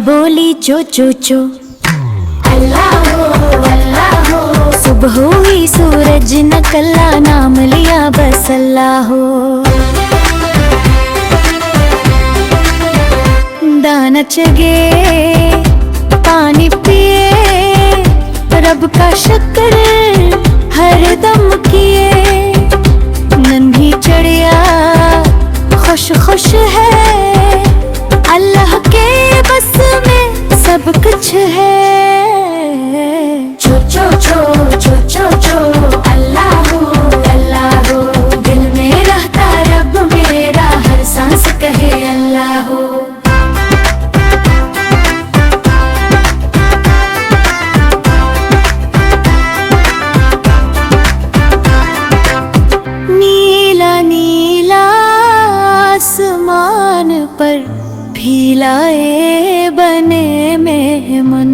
बोली चो चो चो, अल्लाह हो अल्लाह हो। सुबह हुई सूरज निकला, नाम लिया बस अल्लाह हो। दाना चगे पानी पिए, रब का शुक्र हर दम किए। नन्ही चिड़िया खुश खुश है, अल्लाह के बस में सब कुछ है। चो चो चो चो चो चो, अल्लाह हो अल्लाह हो। दिल में रहता रब मेरा, हर सांस कहे अल्लाह हो। नीला नीला आसमान पर फीलाए बने मेहमान,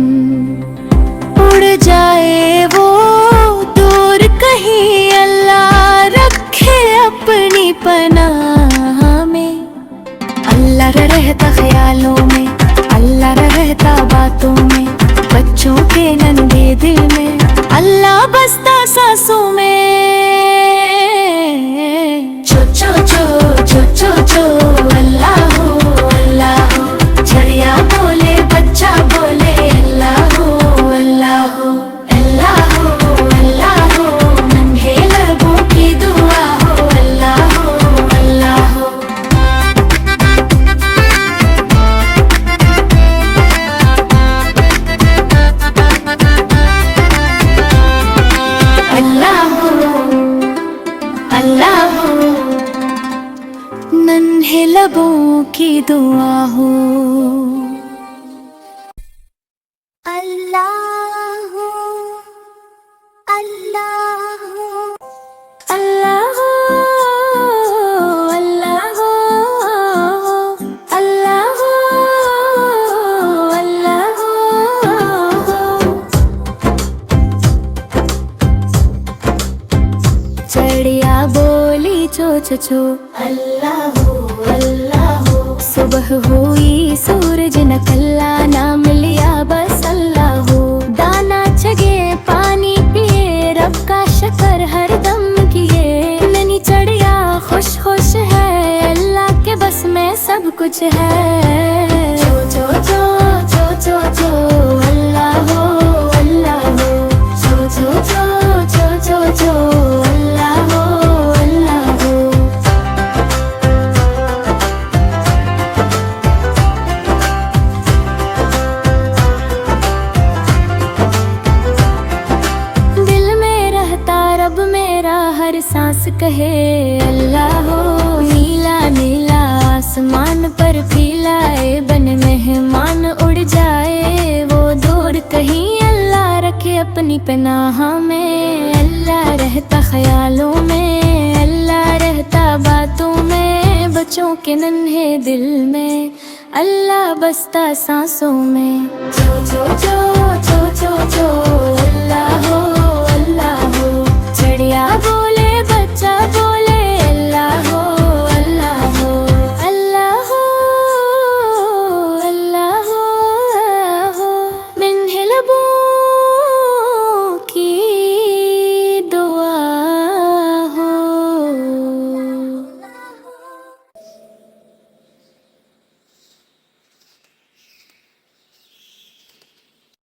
उड़ जाए वो दूर कहीं, अल्लाह रखे अपनी पनाह में। अल्लाह रहता ख्यालों में, अल्लाह रहता बातों में, बच्चों के नन्हे दिल में, अल्लाह बसता सांसों में। चो चो चो चो चो चो, अल्लाह हो अल्लाह हो। चिड़िया बोले बच्चा बोले, अल्लाह हो अल्लाह हो। अल्लाह हो अल्लाह हो, नन्हे लबों की दुआ हो, अल्लाह हो अल्लाह हो। अल्लाह हो अल्लाह हो, नन्हे लबों की दुआ हो। अल्लाह हो अल्लाह हो अल्लाह हो अल्लाह हो अल्लाह हो अल्लाह हो। चिड़िया बोली चो चो चो, अल्लाह हो अल्लाह हो। सुबह हुई सूरज निकला, नाम लिया बस अल्लाह हो। दाना चगे पानी पिए, रब का शुक्र हर दम किए। नन्ही चिड़िया खुश खुश है, अल्लाह के बस में सब कुछ है। चो चो चो चो चो चो, अल्लाह हो अल्लाह हो। चो चो चो चो चो चो, अल्लाह हो अल्लाह हो। दिल में रहता रब मेरा, हर सांस कहे अल्लाह हो। नीला नीला आसमान पर फीलाए बन मेहमान, उड़ जाए वो दूर कहीं, अल्लाह रखे अपनी पनाह में। अल्लाह रहता ख्यालों में, अल्लाह रहता बातों में, बच्चों के नन्हे दिल में, अल्लाह बसता सांसों में। चो चो चो चो चो चो, अल्लाह हो